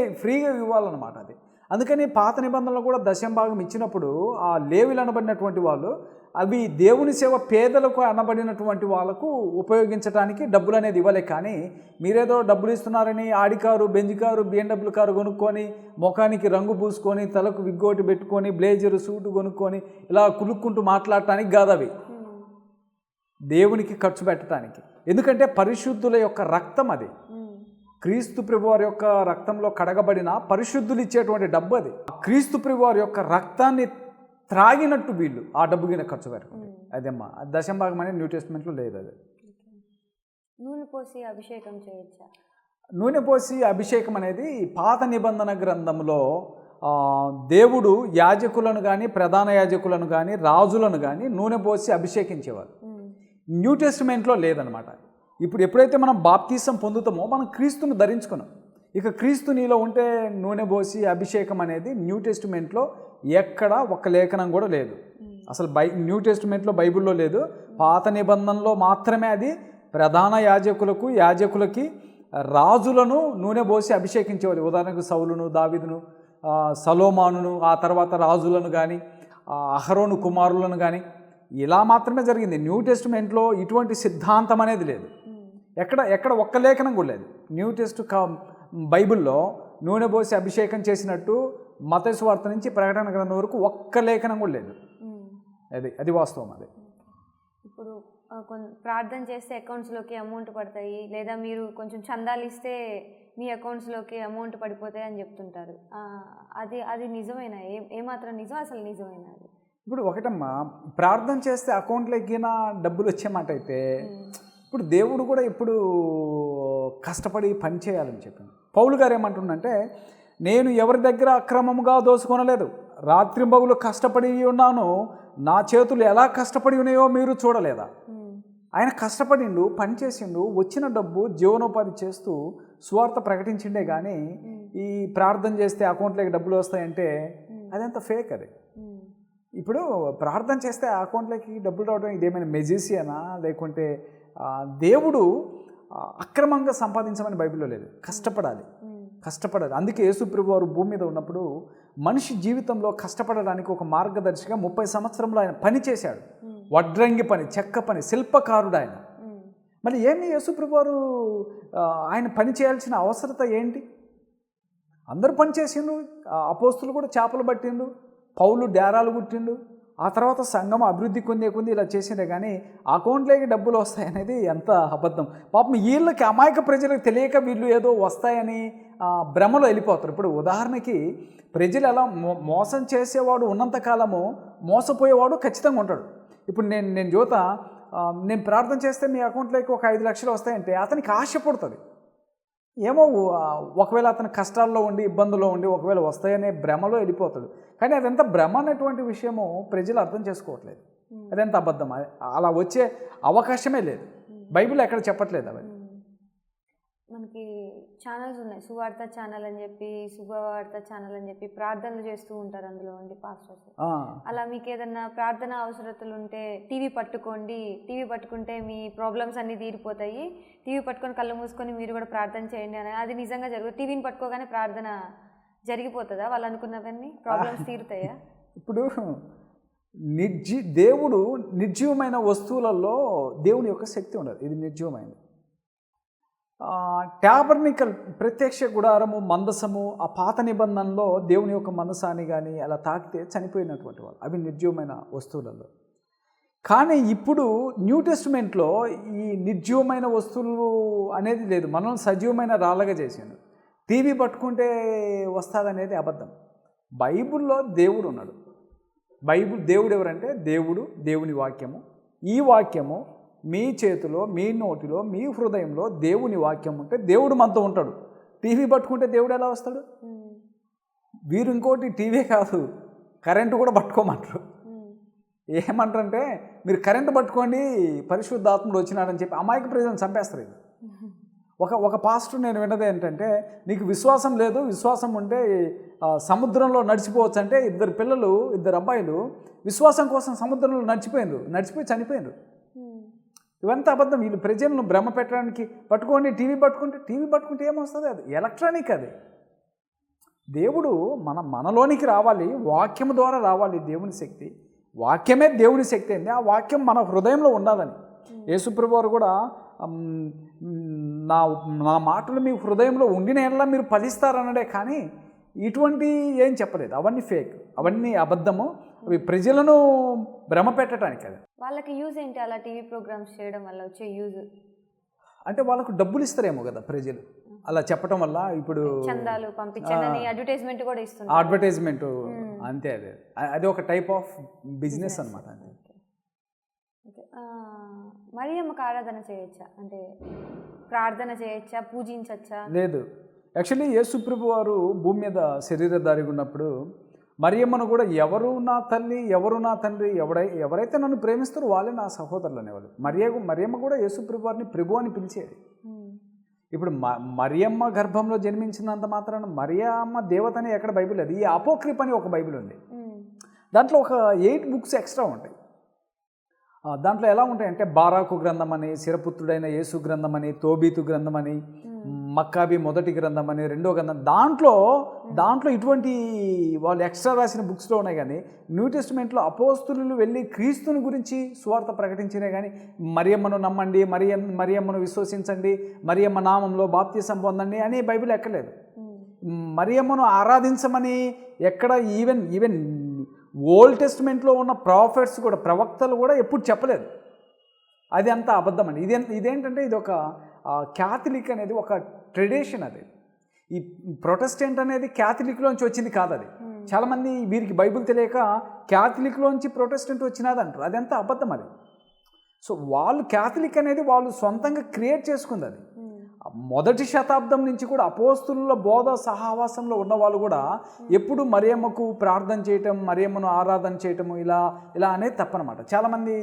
ఇవ్వాలన్నమాట. అది అందుకని పాత నిబంధనలు కూడా దశమ భాగం ఇచ్చినప్పుడు ఆ లేవీలు అనబడినటువంటి వాళ్ళు అవి దేవుని సేవ పేదలకు అనబడినటువంటి వాళ్ళకు ఉపయోగించడానికి డబ్బులు అనేది ఇవ్వలే. కానీ మీరేదో డబ్బులు ఇస్తున్నారని ఆడి car, Benz car, BMW car కొనుక్కొని, ముఖానికి రంగు పూసుకొని, తలకు విగ్గోటి పెట్టుకొని, బ్లేజరు సూటు కొనుక్కొని ఇలా కులుక్కుంటూ మాట్లాడటానికి కాదు. అవి దేవునికి ఖర్చు పెట్టడానికి. ఎందుకంటే పరిశుద్ధుల యొక్క రక్తం అది. క్రీస్తు ప్రభువారి యొక్క రక్తంలో కడగబడిన పరిశుద్ధులు ఇచ్చేటువంటి డబ్బు అది. క్రీస్తు ప్రభువారి యొక్క రక్తాన్ని త్రాగినట్టు వీళ్ళు ఆ డబ్బు కింద ఖర్చు పెట్టుకుంటారు. అదేమ్మా దశమ భాగం అనేది న్యూ టెస్టిమెంట్లో లేదు. అది నూనె పోసి అభిషేకం చేయొచ్చా? నూనె పోసి అభిషేకం అనేది పాత నిబంధన గ్రంథంలో దేవుడు యాజకులను కానీ, ప్రధాన యాజకులను కానీ, రాజులను కానీ నూనె పోసి అభిషేకించేవారు. న్యూ టెస్టిమెంట్లో లేదనమాట. ఇప్పుడు ఎప్పుడైతే మనం బాప్తీసం పొందుతామో మనం క్రీస్తును ధరించుకున్నాం. ఇక క్రీస్తు నీలో ఉంటే నూనె పోసి అభిషేకం అనేది న్యూ టెస్టిమెంట్లో ఎక్కడ ఒక్క లేఖనం కూడా లేదు. అసలు న్యూ టెస్టిమెంట్లో బైబిల్లో లేదు. పాత నిబంధనలో మాత్రమే అది ప్రధాన యాజకులకి రాజులను నూనె పోసి అభిషేకించేవాళ్ళు. ఉదాహరణకు సౌలును, దావీదును, సలోమానును, ఆ తర్వాత రాజులను కానీ, అహరోను కుమారులను కానీ ఇలా మాత్రమే జరిగింది. న్యూ టెస్టిమెంట్లో ఇటువంటి సిద్ధాంతం అనేది లేదు. ఎక్కడ ఒక్క లేఖనం కూడా లేదు. న్యూ టెస్ట్ బైబిల్లో నూనె పోసి అభిషేకం చేసినట్టు మత్తయి సువార్త నుంచి ప్రకటన గ్రంథం వరకు ఒక్క లేఖనం కూడా లేదు. అది వాస్తవం. అది ఇప్పుడు ప్రార్థన చేస్తే అకౌంట్స్లోకి అమౌంట్ పడతాయి, లేదా మీరు కొంచెం చందాలు ఇస్తే మీ అకౌంట్స్లోకి అమౌంట్ పడిపోతాయి అని చెప్తుంటారు. అది నిజమేనా? ఏమాత్రం నిజం? అసలు నిజమేనా అది? ఇప్పుడు ఒకటమ్మా, ప్రార్థన చేస్తే అకౌంట్లోకి డబ్బులు వచ్చే మాట అయితే, ఇప్పుడు దేవుడు కూడా ఇప్పుడు కష్టపడి పని చేయాలని చెప్పింది. పౌలు గారు ఏమంటుండంటే, నేను ఎవరి దగ్గర అక్రమముగా దోచుకొనలేదు, రాత్రింబగులు కష్టపడి ఉన్నాను, నా చేతులు ఎలా కష్టపడి ఉన్నాయో మీరు చూడలేదా? ఆయన కష్టపడిండు, పని చేసిండు, వచ్చిన డబ్బు జీవనోపాధి చేస్తూ సువార్త ప్రకటించిండే కానీ ఈ ప్రార్థన చేస్తే అకౌంట్లోకి డబ్బులు వస్తాయంటే అదంతా ఫేక్. అది ఇప్పుడు ప్రార్థన చేస్తే అకౌంట్లోకి డబ్బులు రావడం ఇదేమైనా మెజిషియనా, లేకుంటే దేవుడు అక్రమంగా సంపాదించమని బైబిల్లో లేదు. కష్టపడాలి. అందుకే యేసుప్రభువు వారు భూమి మీద ఉన్నప్పుడు మనిషి జీవితంలో కష్టపడడానికి ఒక మార్గదర్శిగా 30 సంవత్సరంలో ఆయన పని చేశాడు. వడ్రంగి పని, చెక్క పని, శిల్పకారుడు ఆయన. మళ్ళీ ఏమి యేసుప్రభువు వారు ఆయన పని చేయాల్సిన అవసరత ఏంటి? అందరూ పని చేసిండు. అపోస్తులు కూడా చేపలు పట్టిండు, పౌలు డేరాలు కుట్టిండు. ఆ తర్వాత సంఘం అభివృద్ధి కొంది ఇలా చేసిండే కానీ అకౌంట్లోకి డబ్బులు వస్తాయనేది ఎంత అబద్ధం. పాపం వీళ్ళకి, అమాయక ప్రజలకు తెలియక వీళ్ళు ఏదో వస్తాయని భ్రమలో వెళ్ళిపోతారు. ఇప్పుడు ఉదాహరణకి ప్రజలు ఎలా మోసం చేసేవాడు ఉన్నంతకాలము మోసపోయేవాడు ఖచ్చితంగా ఉంటాడు. ఇప్పుడు నేను జ్యోత నేను ప్రార్థన చేస్తే మీ అకౌంట్లోకి ఒక 5 లక్షలు వస్తాయంటే అతనికి ఆశ పుడుతుంది. ఏమో ఒకవేళ అతను కష్టాల్లో ఉండి, ఇబ్బందుల్లో ఉండి ఒకవేళ వస్తాయనే భ్రమలో వెళ్ళిపోతాడు. కానీ అదంతా భ్రమ అనేటువంటి విషయము ప్రజలు అర్థం చేసుకోవట్లేదు. అదంతా అబద్ధం. అలా వచ్చే అవకాశమే లేదు. బైబిల్ ఎక్కడ చెప్పట్లేదు. అవి మనకి ఛానల్స్ ఉన్నాయి, సువార్త ఛానల్ అని చెప్పి, శుభవార్త ఛానల్ అని చెప్పి ప్రార్థనలు చేస్తూ ఉంటారు అందులో ఉండి పాస్టర్స్. అలా మీకు ఏదన్నా ప్రార్థన అవసరతలు ఉంటే టీవీ పట్టుకుంటే మీ ప్రాబ్లమ్స్ అన్నీ తీరిపోతాయి, టీవీ పట్టుకొని కళ్ళు మూసుకొని మీరు కూడా ప్రార్థన చేయండి అని, అది నిజంగా జరుగుతుంది? టీవీని పట్టుకోగానే ప్రార్థన జరిగిపోతుందా? వాళ్ళు అనుకున్నవన్నీ ప్రాబ్లమ్స్ తీరుతాయా? ఇప్పుడు దేవుడు నిర్జీవమైన వస్తువులలో దేవుని యొక్క శక్తి ఉండదు. ఇది నిర్జీవమైనది. ట్యాబర్నికల్, ప్రత్యక్ష గుడారము, మందసము, ఆ పాత నిబంధనలో దేవుని యొక్క మందసాన్ని కానీ అలా తాకితే చనిపోయినటువంటి వాళ్ళు, అవి నిర్జీవమైన వస్తువులలో. కానీ ఇప్పుడు న్యూ టెస్టిమెంట్లో ఈ నిర్జీవమైన వస్తువులు అనేది లేదు. మనం సజీవమైన రాళ్ళగా చేసాను. టీవీ పట్టుకుంటే వస్తుందనేది అబద్ధం. బైబిల్లో దేవుడు ఉన్నాడు. దేవుడు ఎవరంటే దేవుని వాక్యము. ఈ వాక్యము మీ చేతిలో, మీ నోటిలో, మీ హృదయంలో దేవుని వాక్యం ఉంటే దేవుడు మనతో ఉంటాడు. టీవీ పట్టుకుంటే దేవుడు ఎలా వస్తాడు? వీరు ఇంకోటి టీవీ కాదు, కరెంటు కూడా పట్టుకోమంటారు. ఏమంటారంటే, మీరు కరెంటు పట్టుకోండి పరిశుద్ధాత్ముడు వచ్చినాడని చెప్పి అమాయక ప్రజలను చంపేస్తారు. ఇది ఒక పాస్టర్ నేను విన్నది ఏంటంటే, నీకు విశ్వాసం లేదు, విశ్వాసం ఉంటే సముద్రంలో నడిచిపోవచ్చు అంటే, 2 అబ్బాయిలు విశ్వాసం కోసం సముద్రంలో నడిచిపోయి చనిపోయినారు. ఇవంతా అబద్ధం. వీళ్ళు ప్రజలను భ్రమ పెట్టడానికి పట్టుకోండి, టీవీ పట్టుకుంటే ఏమొస్తుంది? అది ఎలక్ట్రానిక్. అది దేవుడు మనలోనికి రావాలి, వాక్యం ద్వారా రావాలి దేవుని శక్తి. వాక్యమే దేవుని శక్తి అండి. ఆ వాక్యం మన హృదయంలో ఉండాలని యేసుప్రభు వారు కూడా నా మాటలు మీ హృదయంలో ఉండిన ఎడల మీరు ఫలిస్తారనడే కానీ ఇటువంటి ఏం చెప్పలేదు. అవన్నీ ఫేక్, అవన్నీ అబద్ధము. అవి ప్రజలను భ్రమ పెట్టడానికి. అది వాళ్ళకి యూజ్ ఏంటి? అలా టీవీ ప్రోగ్రామ్స్ చేయడం వల్ల వచ్చే యూజ్ అంటే వాళ్ళకు డబ్బులు ఇస్తారేమో కదా ప్రజలు అలా చెప్పడం వల్ల. ఇప్పుడు చందాలు పంపించండి, అడ్వర్టైజ్మెంట్ కూడా ఇస్తుంది. అడ్వర్టైజ్మెంట్ అంతే. అది ఒక టైప్ ఆఫ్ బిజినెస్ అనమాట. మరియమ్మకు ఆరాధన చేయొచ్చా? అంటే ప్రార్థన చేయొచ్చా, పూజించచ్చా? లేదు. యాక్చువల్లీ యేసుప్రభు వారు భూమి మీద శరీరధారిగా ఉన్నప్పుడు మరియమ్మను కూడా ఎవరు నా తల్లి, ఎవరు నా తండ్రి, ఎవరైతే నన్ను ప్రేమిస్తారో వాళ్ళే నా సహోదరులు అనేవాళ్ళు. మరియమ్మ కూడా యేసుప్రభు వారిని ప్రభు అని పిలిచేది. ఇప్పుడు మరియమ్మ గర్భంలో జన్మించినంత మాత్రాన మరియమ్మ దేవత అని ఎక్కడ బైబిల్ లేదు. ఈ అపోక్రిఫ్ అని ఒక బైబిల్ ఉంది. దాంట్లో ఒక 8 బుక్స్ ఎక్స్ట్రా ఉంటాయి. దాంట్లో ఎలా ఉంటాయంటే, బారాకు గ్రంథం అని, శిరపుత్రుడైన యేసు గ్రంథం అని, తోబీతు గ్రంథం అని, మక్కాబీ మొదటి గ్రంథం అని రెండో గ్రంథం, దాంట్లో ఇటువంటి వాళ్ళు ఎక్స్ట్రా రాసిన బుక్స్లో ఉన్నాయి. కానీ న్యూ టెస్టిమెంట్లో అపోస్తులు వెళ్ళి క్రీస్తుని గురించి సువార్త ప్రకటించినే కానీ మరియమ్మను నమ్మండి, మరియమ్మను విశ్వసించండి, మరియమ్మ నామంలో బాప్తిసం పొందండి అని బైబిల్ ఎక్కలేదు. మరియమ్మను ఆరాధించమని ఎక్కడ ఈవెన్ ఓల్డ్ టెస్టిమెంట్లో ఉన్న ప్రాఫిట్స్ కూడా, ప్రవక్తలు కూడా ఎప్పుడు చెప్పలేదు. అది అంతా అబద్ధం అండి. ఇదేంటంటే ఇది ఒక క్యాథలిక్ అనేది ఒక ట్రెడిషన్. అది ఈ ప్రొటెస్టెంట్ అనేది క్యాథలిక్లోంచి వచ్చింది కాదు. అది చాలామంది వీరికి బైబిల్ తెలియక క్యాథలిక్లోంచి ప్రొటెస్టెంట్ వచ్చినది అంటారు. అదంతా అబద్ధం అది. సో వాళ్ళు క్యాథలిక్ అనేది వాళ్ళు సొంతంగా క్రియేట్ చేసుకుంది. అది మొదటి శతాబ్దం నుంచి కూడా అపోస్తుల బోధ సహవాసంలో ఉన్న వాళ్ళు కూడా ఎప్పుడు మరియమ్మకు ప్రార్థన చేయటం, మరియమ్మను ఆరాధన చేయటము ఇలా అనేది తప్పనమాట. చాలామంది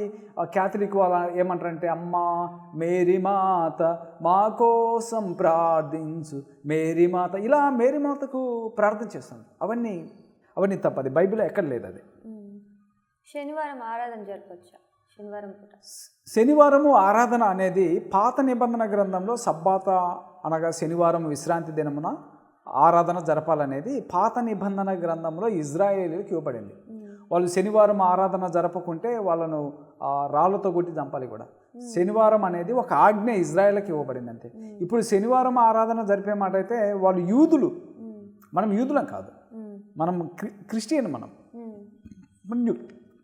క్యాథలిక్ వాళ్ళ ఏమంటారంటే, అమ్మ మేరీ మాత మా కోసం ప్రార్థించు, మేరీ మాత, ఇలా మేరీ మాతకు ప్రార్థన చేస్తాను. అవన్నీ తప్పది. బైబిల్లో ఎక్కడ లేదు అది. శనివారం ఆరాధన జరపచ్చా? శనివారము ఆరాధన అనేది పాత నిబంధన గ్రంథంలో సబ్బాత అనగా శనివారం విశ్రాంతి దినమున ఆరాధన జరపాలనేది పాత నిబంధన గ్రంథంలో ఇజ్రాయేలీలకు ఇవ్వబడింది. వాళ్ళు శనివారం ఆరాధన జరపకుంటే వాళ్ళను రాళ్ళతో కొట్టి చంపాలి కూడా. శనివారం అనేది ఒక ఆజ్ఞ ఇజ్రాయేల్కి ఇవ్వబడింది అంతే. ఇప్పుడు శనివారం ఆరాధన జరిపే మాట అయితే వాళ్ళు యూదులు, మనం యూదులం కాదు, మనం క్రిస్టియన్. మనం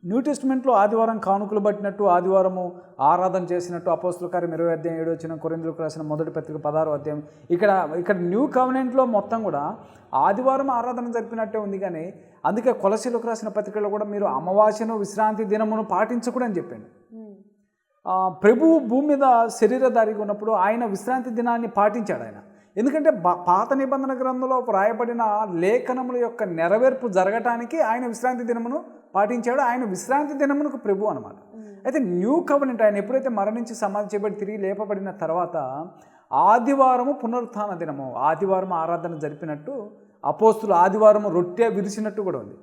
న్యూ టెస్టిమెంట్లో ఆదివారం కానుకలు పట్టినట్టు, ఆదివారము ఆరాధన చేసినట్టు, అపోస్తుల కార్యం 20:7 కొరింథీయులకు రాసిన మొదటి పత్రిక 16 ఇక్కడ న్యూ కవెనెంట్లో మొత్తం కూడా ఆదివారం ఆరాధన జరిపినట్టే ఉంది. కానీ అందుకే కొలసీలకు రాసిన పత్రికలో కూడా మీరు అమావాస్యను విశ్రాంతి దినమును పాటించకూడని చెప్పండి. ప్రభువు భూమి మీద శరీరధారిగా ఉన్నప్పుడు ఆయన విశ్రాంతి దినాన్ని పాటించాడు ఆయన. ఎందుకంటే పాత నిబంధన గ్రంథంలో రాయబడిన లేఖనముల యొక్క నెరవేర్పు జరగటానికి ఆయన విశ్రాంతి దినమును పాటించాడు. ఆయన విశ్రాంతి దినమునకు ప్రభు అనమాట. అయితే న్యూ కవెనెంట్ ఆయన ఎప్పుడైతే మరణించి సమాధి చేయబడి తిరిగి లేపబడిన తర్వాత ఆదివారము పునరుత్థాన దినము, ఆదివారం ఆరాధన జరిపినట్టు అపోస్తులు ఆదివారము రొట్టె విరిచినట్టు కూడా ఉంది.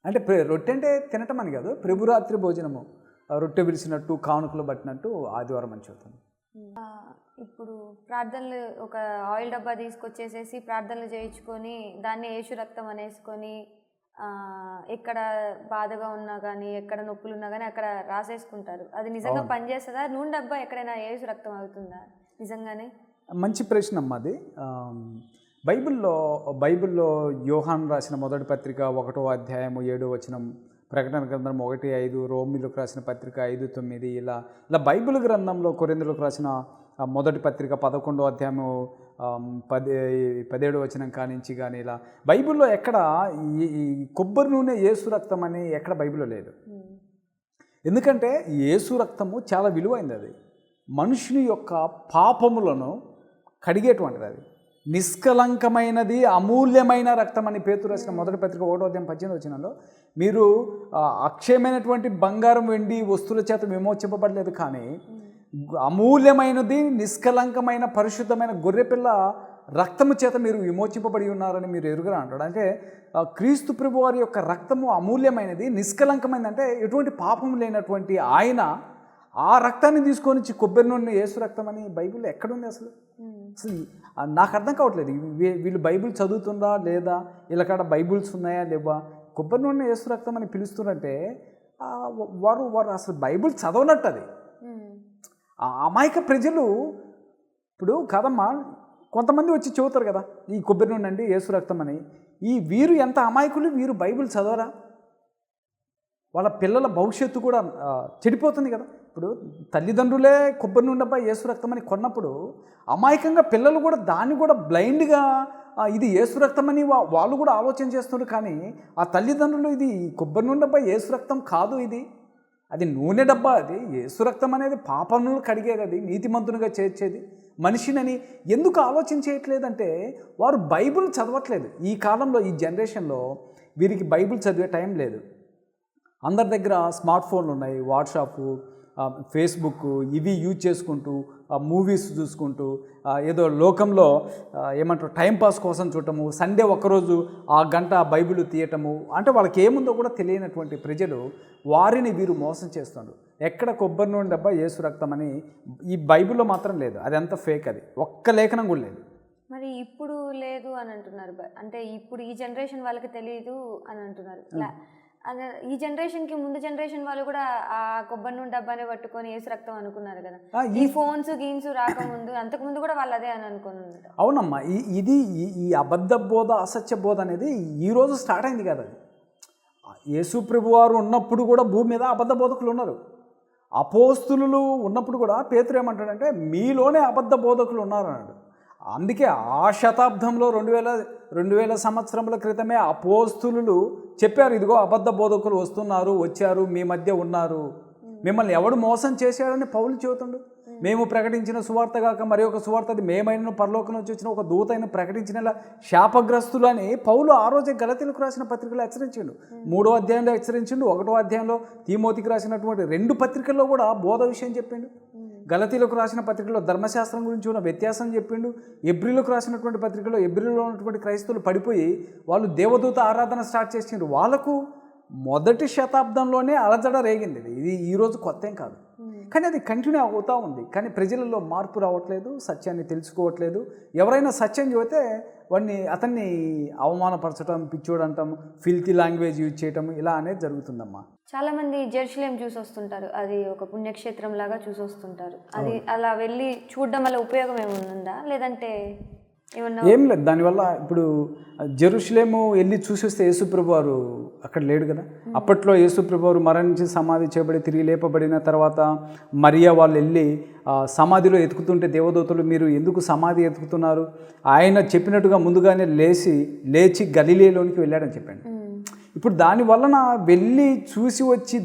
అంటే రొట్టె అంటే తినటం అని కాదు, ప్రభురాత్రి భోజనము, రొట్టె విరిచినట్టు, కానుకలు పట్టినట్టు ఆదివారం అని చెబుతుంది. ఇప్పుడు ప్రార్థనలు ఒక ఆయిల్ డబ్బా తీసుకొచ్చేసేసి ప్రార్థనలు చేయించుకొని దాన్ని యేసు రక్తం అనేసుకొని ఎక్కడ బాధగా ఉన్నా కానీ, ఎక్కడ నొప్పులు ఉన్నా కానీ అక్కడ రాసేసుకుంటారు. అది నిజంగా పనిచేస్తుందా? నూనె డబ్బా ఎక్కడైనా యేసు రక్తం అవుతుందా నిజంగానే? మంచి ప్రశ్న అమ్మ అది. బైబిల్లో యోహాను రాసిన మొదటి పత్రిక 1వ అధ్యాయము 7వ వచనం, ప్రకటన గ్రంథం 1:5, రోమిలకు రాసిన పత్రిక 5:9, ఇలా బైబిల్ గ్రంథంలో కొరింథీయులకు రాసిన మొదటి పత్రిక 11వ అధ్యాయము 17వ వచనం కానించి కానీ ఇలా బైబిల్లో ఎక్కడ ఈ కొబ్బరి నూనె యేసు రక్తం అని ఎక్కడ బైబిల్లో లేదు. ఎందుకంటే యేసు రక్తము చాలా విలువైంది. అది మనుషుని యొక్క పాపములను కడిగేటువంటిది. అది నిష్కలంకమైనది, అమూల్యమైన రక్తం అని పేతురు రాసిన మొదటి పత్రిక 1వ అధ్యాయం 18వ వచనంలో, మీరు అక్షయమైనటువంటి బంగారం, వెండి వస్తువుల చేత విమోచింపబడలేదు, కానీ అమూల్యమైనది, నిష్కలంకమైన, పరిశుద్ధమైన గొర్రెపిల్ల రక్తము చేత మీరు విమోచింపబడి ఉన్నారని మీరు ఎరుగరా అంటాడు. అంటే క్రీస్తు ప్రభు వారి యొక్క రక్తము అమూల్యమైనది, నిష్కలంకమైనది. అంటే ఎటువంటి పాపం లేనటువంటి ఆయన ఆ రక్తాన్ని తీసుకొని కొబ్బరి నూనె యేసు రక్తం అని బైబిల్లో ఎక్కడుంది అసలు? నాకు అర్థం కావట్లేదు. వీళ్ళు బైబిల్ చదువుతుందా లేదా, వీళ్ళకాడ బైబిల్స్ ఉన్నాయా లేవా? కొబ్బరి నూనె యేసు రక్తం అని పిలుస్తున్నారంటే వారు అసలు బైబిల్ చదవనట్టు. అది అమాయక ప్రజలు. ఇప్పుడు కాదమ్మా, కొంతమంది వచ్చి చెబుతారు కదా ఈ కొబ్బరి నూనె అండి యేసు రక్తం అని. వీరు ఎంత అమాయకులు, వీరు బైబిల్ చదవరా? వాళ్ళ పిల్లల భవిష్యత్తు కూడా చెడిపోతుంది కదా. ఇప్పుడు తల్లిదండ్రులే కొబ్బరి నూనెపై యేసు రక్తం అని కొన్నప్పుడు అమాయకంగా పిల్లలు కూడా దాన్ని కూడా బ్లైండ్గా ఇది యేసు రక్తం అని వాళ్ళు కూడా ఆలోచన చేస్తున్నారు. కానీ ఆ తల్లిదండ్రులు ఇది కొబ్బరి నూనెపై యేసు రక్తం కాదు, అది నూనె డబ్బా, అది యేసు రక్తం అనేది పాపములను కడిగేది, అది నీతిమంతునిగా చేర్చేది మనిషినని ఎందుకు ఆలోచన చేయట్లేదంటే వారు బైబిల్ చదవట్లేదు. ఈ కాలంలో, ఈ జనరేషన్లో వీరికి బైబిల్ చదివే టైం లేదు. అందరి దగ్గర స్మార్ట్ ఫోన్లు ఉన్నాయి, వాట్సాప్, ఫేస్బుక్, ఇవి యూజ్ చేసుకుంటూ మూవీస్ చూసుకుంటూ ఏదో లోకంలో ఏమంటారు టైంపాస్ కోసం చూడటము, సండే ఒక్కరోజు ఆ గంట బైబిల్ తీయటము, అంటే వాళ్ళకి ఏముందో కూడా తెలియనటువంటి ప్రజలు వారిని వీరు మోసం చేస్తున్నారు. ఎక్కడ కొబ్బరి నూనె డబ్బా యేసు రక్తం అని ఈ బైబిల్లో మాత్రం లేదు. అది అంత ఫేక్, అది ఒక్క లేఖనం కూడా లేదు. మరి ఇప్పుడు లేదు అని అంటున్నారు, అంటే ఇప్పుడు ఈ జనరేషన్ వాళ్ళకి తెలియదు అని అంటున్నారు. ఈ జనరేషన్కి ముందు జనరేషన్ వాళ్ళు కూడా ఆ కొబ్బరి నూనె డబ్బానే పట్టుకొని యేసు రక్తం అనుకున్నారు కదా. ఈ ఫోన్స్ గీన్స్ రాకముందు అంతకుముందు కూడా వాళ్ళు అదే అని అనుకున్నారు. అవునమ్మా, ఇది ఈ అబద్ధ బోధ, అసత్య బోధ అనేది ఈరోజు స్టార్ట్ అయింది కదా. అది యేసు ప్రభు వారు ఉన్నప్పుడు కూడా భూమి మీద అబద్ధ బోధకులు ఉన్నారు. అపోస్తులు ఉన్నప్పుడు కూడా పేతురు ఏమంటాడంటే మీలోనే అబద్ధ బోధకులు ఉన్నారు అన్నాడు. అందుకే ఆ శతాబ్దంలో 2000 సంవత్సరముల క్రితమే అపోస్తులు చెప్పారు, ఇదిగో అబద్ధ బోధకులు వస్తున్నారు, వచ్చారు, మీ మధ్య ఉన్నారు, మిమ్మల్ని ఎవడు మోసం చేశాడని పౌలు చెబుతుండు. మేము ప్రకటించిన సువార్త కాక మరి ఒక సువార్త, అది మేమైన పరలోకం నుంచి వచ్చిన ఒక దూతైన ప్రకటించిన శాపగ్రస్తులు అని పౌలు ఆ రోజే గలతీలకు రాసిన పత్రికలో హెచ్చరించిండు. 3వ అధ్యాయంలో హెచ్చరించిండు, 1వ అధ్యాయంలో తీమోతికి రాసినటువంటి 2 పత్రికల్లో కూడా బోధ విషయం చెప్పిండు. గలతీలకు రాసిన పత్రికలో ధర్మశాస్త్రం గురించి ఉన్న వ్యత్యాసం చెప్పిండు. ఎబ్రిలకు రాసినటువంటి పత్రికలో ఎబ్రిలో ఉన్నటువంటి క్రైస్తవులు పడిపోయి వాళ్ళు దేవదూత ఆరాధన స్టార్ట్ చేసిండ్రు. వాళ్ళకు మొదటి శతాబ్దంలోనే అలజడ రేగింది. ఇది ఈరోజు కొత్త ఏం కాదు, కానీ అది కంటిన్యూ అవుతూ ఉంది. కానీ ప్రజలలో మార్పు రావట్లేదు, సత్యాన్ని తెలుసుకోవట్లేదు. ఎవరైనా సత్యం చెబితే అతన్ని అవమానపరచడం, పిచ్చోడంటాం, ఫిల్తీ లాంగ్వేజ్ యూజ్ చేయటం, ఇలా అనేది జరుగుతుందమ్మా. చాలామంది జెరూసలేం చూసి వస్తుంటారు, అది ఒక పుణ్యక్షేత్రం లాగా చూసి వస్తుంటారు. అది అలా వెళ్ళి చూడడం వల్ల ఉపయోగం ఏముందా, లేదంటే ఏం లేదు దానివల్ల? ఇప్పుడు జెరూసలేము వెళ్ళి చూసి వస్తే యేసుప్రభు వారు అక్కడ లేడు కదా. అప్పట్లో యేసుప్రభు వారు మరణించి సమాధి చేయబడి తిరిగి లేపబడిన తర్వాత మరియా వాళ్ళు వెళ్ళి సమాధిలో ఎతుకుతుంటే దేవదూతలు, మీరు ఎందుకు సమాధి ఎతుకుతున్నారు, ఆయన చెప్పినట్టుగా ముందుగానే లేచి గలిలేలోనికి వెళ్ళాడని చెప్పాడు. ఇప్పుడు దాని వలన వెళ్ళి చూసి వచ్చి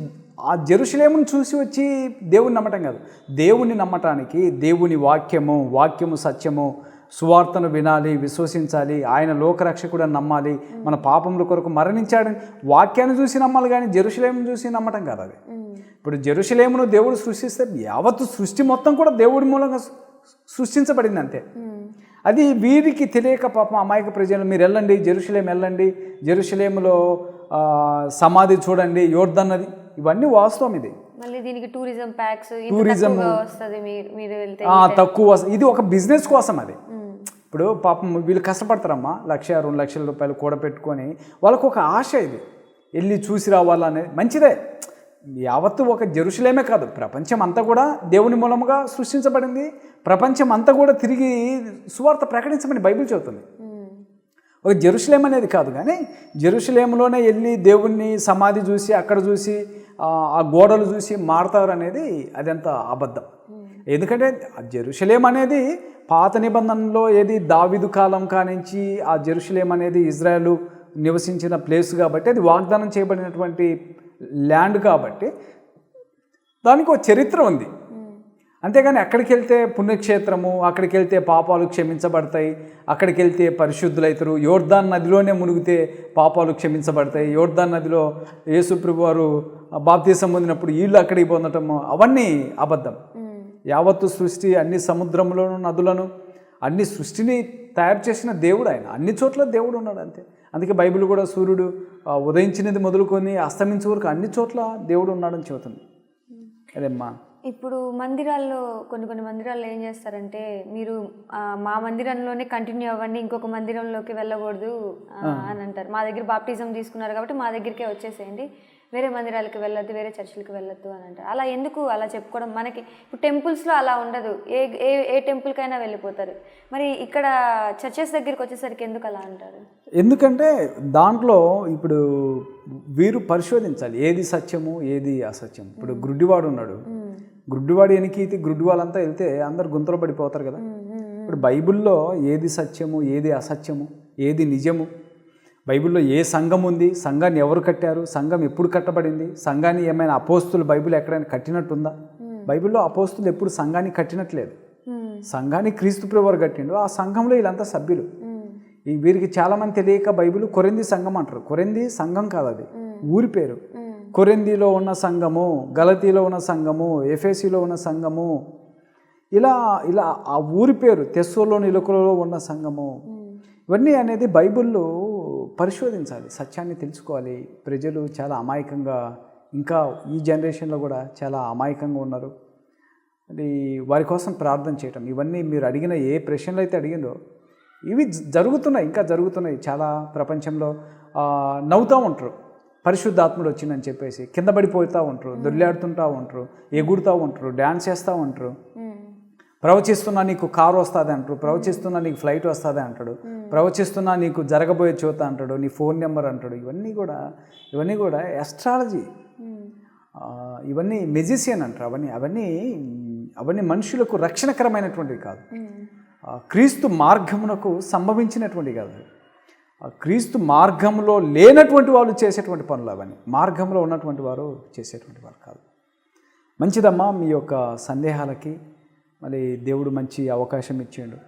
ఆ జెరూసలేమును చూసి వచ్చి దేవుని నమ్మటం కాదు, దేవుని నమ్మటానికి దేవుని వాక్యము సత్యము, సువార్తను వినాలి, విశ్వసించాలి, ఆయన లోకరక్షకుడు అని నమ్మాలి, మన పాపముల కొరకు మరణించాడని వాక్యాన్ని చూసి నమ్మాలి, కానీ జెరూసలేమును చూసి నమ్మటం కాదు అది. ఇప్పుడు జెరూసలేమును దేవుడు సృష్టిస్తే యావత్తు సృష్టి మొత్తం కూడా దేవుడి మూలంగా సృష్టించబడింది అంతే. అది వీరికి తెలియక పాపం అమాయక ప్రజలు, మీరు వెళ్ళండి జెరూసలేం వెళ్ళండి, జెరూసలేములో సమాధి చూడండి, యోర్దాన్ నది, ఇవన్నీ వాస్తవం. ఇది మళ్ళీ దీనికి టూరిజం ప్యాక్స్, తక్కువ, ఇది ఒక బిజినెస్ కోసం. అది ఇప్పుడు పాపం వీళ్ళు కష్టపడతారమ్మా, 1,00,000 2 లక్షల రూపాయలు కూడబెట్టుకొని, వాళ్ళకు ఒక ఆశ, ఇది వెళ్ళి చూసి రావాలనేది మంచిదే. యావత్తు ఒక జెరూసలేమే కాదు, ప్రపంచం అంతా కూడా దేవుని మూలముగా సృష్టించబడింది. ప్రపంచం అంతా కూడా తిరిగి సువార్త ప్రకటించమని బైబిల్ చెబుతుంది. ఒక జెరూసలేం అనేది కాదు, కానీ జెరూసలేంలోనే వెళ్ళి దేవుణ్ణి సమాధి చూసి అక్కడ చూసి ఆ గోడలు చూసి మారతారు అనేది అదంత అబద్ధం. ఎందుకంటే జెరూసలేం అనేది పాత నిబంధనలో ఏది దావీదు కాలం కానించి ఆ జెరూసలేం అనేది ఇజ్రాయెల్ నివసించిన ప్లేస్ కాబట్టి, అది వాగ్దానం చేయబడినటువంటి ల్యాండ్ కాబట్టి దానికి ఒక చరిత్ర ఉంది. అంతేగాని అక్కడికి వెళ్తే పుణ్యక్షేత్రము, అక్కడికి వెళ్తే పాపాలు క్షమించబడతాయి, అక్కడికి వెళ్తే పరిశుద్ధులవుతారు, యోర్దాన్ నదిలోనే మునిగితే పాపాలు క్షమించబడతాయి, యోర్దాన్ నదిలో యేసుప్రభు వారు బాప్తిసం పొందినప్పుడు వీళ్ళు అక్కడికి పొందటము, అవన్నీ అబద్ధం. యావత్తు సృష్టి, అన్ని సముద్రములను నదులను అన్ని సృష్టిని తయారు చేసిన దేవుడు ఆయన. అన్ని చోట్ల దేవుడు ఉన్నాడు అంతే. అందుకే బైబిల్ కూడా సూర్యుడు ఉదయించినది మొదలుకొని అస్తమించే వరకు అన్ని చోట్ల దేవుడు ఉన్నాడని చెబుతుంది. అదేమ్మా. ఇప్పుడు మందిరాల్లో కొన్ని మందిరాల్లో ఏం చేస్తారంటే, మీరు మా మందిరంలోనే కంటిన్యూ అవ్వండి, ఇంకొక మందిరంలోకి వెళ్ళకూడదు అని అంటారు. మా దగ్గర బాప్టిజం తీసుకున్నారు కాబట్టి మా దగ్గరికే వచ్చేసేయండి, వేరే మందిరాలకి వెళ్ళొద్దు, వేరే చర్చిలకి వెళ్ళొద్దు అని అంటారు. అలా ఎందుకు అలా చెప్పుకోవడం? మనకి ఇప్పుడు టెంపుల్స్లో అలా ఉండదు, ఏ టెంపుల్కైనా వెళ్ళిపోతారు. మరి ఇక్కడ చర్చెస్ దగ్గరికి వచ్చేసరికి ఎందుకు అలా అంటారు? ఎందుకంటే దాంట్లో ఇప్పుడు వీరు పరిశోధించాలి ఏది సత్యము ఏది అసత్యం. ఇప్పుడు గుడ్డివాడు ఉన్నాడు, గుడ్డివాడు ఎనికీతి గుడ్డివాళ్ళంతా వెళ్తే అందరు గుంతలో పడిపోతారు కదా. ఇప్పుడు బైబిల్లో ఏది సత్యము ఏది అసత్యము ఏది నిజము, బైబిల్లో ఏ సంఘం ఉంది, సంఘాన్ని ఎవరు కట్టారు, సంఘం ఎప్పుడు కట్టబడింది, సంఘాన్ని ఏమైనా అపోస్తులు బైబిల్ ఎక్కడైనా కట్టినట్టుందా? బైబిల్లో అపోస్తులు ఎప్పుడు సంఘాన్ని కట్టినట్లేదు. సంఘాన్ని క్రీస్తు ప్రభువు కట్టిండు, ఆ సంఘంలో వీళ్ళంతా సభ్యులు. వీరికి చాలామంది తెలియక బైబిల్ కొరింథీ సంఘం అంటారు. కొరింథీ సంఘం కాదు, అది ఊరి పేరు. కొరింథీలో ఉన్న సంఘము, గలతీలో ఉన్న సంఘము, ఎఫెసీలో ఉన్న సంఘము, ఇలా ఆ ఊరి పేరు. తెస్సలోనికలో ఉన్న సంఘము, ఇవన్నీ అనేది బైబిల్లో పరిశోధించాలి, సత్యాన్ని తెలుసుకోవాలి. ప్రజలు చాలా అమాయకంగా ఇంకా ఈ జనరేషన్లో కూడా చాలా అమాయకంగా ఉన్నారు. అది వారి కోసం ప్రార్థన చేయటం, ఇవన్నీ మీరు అడిగిన ఏ ప్రశ్నలు అయితే అడిగిందో ఇవి జరుగుతున్నాయి, ఇంకా జరుగుతున్నాయి. చాలా ప్రపంచంలో నవ్వుతూ ఉంటారు, పరిశుద్ధాత్ముడు వచ్చిందని చెప్పేసి కింద పడిపోతూ ఉంటారు, దొర్లాడుతుంటూ ఉంటారు, ఎగుడుతూ ఉంటారు, డ్యాన్స్ చేస్తూ ఉంటారు. ప్రవచిస్తున్నా నీకు కారు వస్తుంది అంటారు, ప్రవచిస్తున్నా నీకు ఫ్లైట్ వస్తుంది అంటాడు, ప్రవచిస్తున్నా నీకు జరగబోయే చోత అంటాడు, నీ ఫోన్ నెంబర్ అంటాడు. ఇవన్నీ కూడా ఎస్ట్రాలజీ, ఇవన్నీ మెజిషియన్ అంటారు. అవన్నీ మనుషులకు రక్షణకరమైనటువంటివి కాదు, క్రీస్తు మార్గమునకు సంభవించినటువంటివి కాదు. క్రీస్తు మార్గంలో లేనటువంటి వాళ్ళు చేసేటువంటి పనులు అవన్నీ, మార్గంలో ఉన్నటువంటి వారు చేసేటువంటి వారు కాదు. మంచిదమ్మా, మీ యొక్క సందేహాలకి మళ్ళీ దేవుడు మంచి అవకాశం ఇచ్చిండు.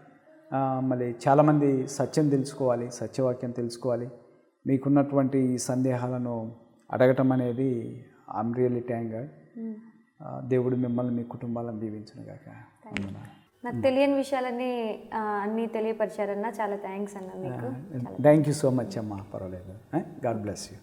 మళ్ళీ చాలామంది సత్యం తెలుసుకోవాలి, సత్యవాక్యం తెలుసుకోవాలి. మీకున్నటువంటి ఈ సందేహాలను అడగటం అనేది ఐఎమ్ రియల్లీ థ్యాంక్ గాడ్. దేవుడు మిమ్మల్ని మీ కుటుంబాలను దీవించును గాక. నాకు తెలియని విషయాలన్నీ అన్నీ తెలియపరిచారన్న, చాలా థ్యాంక్స్ అన్న మీకు. థ్యాంక్ యూ సో మచ్ అమ్మా, పర్వాలేదు. God bless you.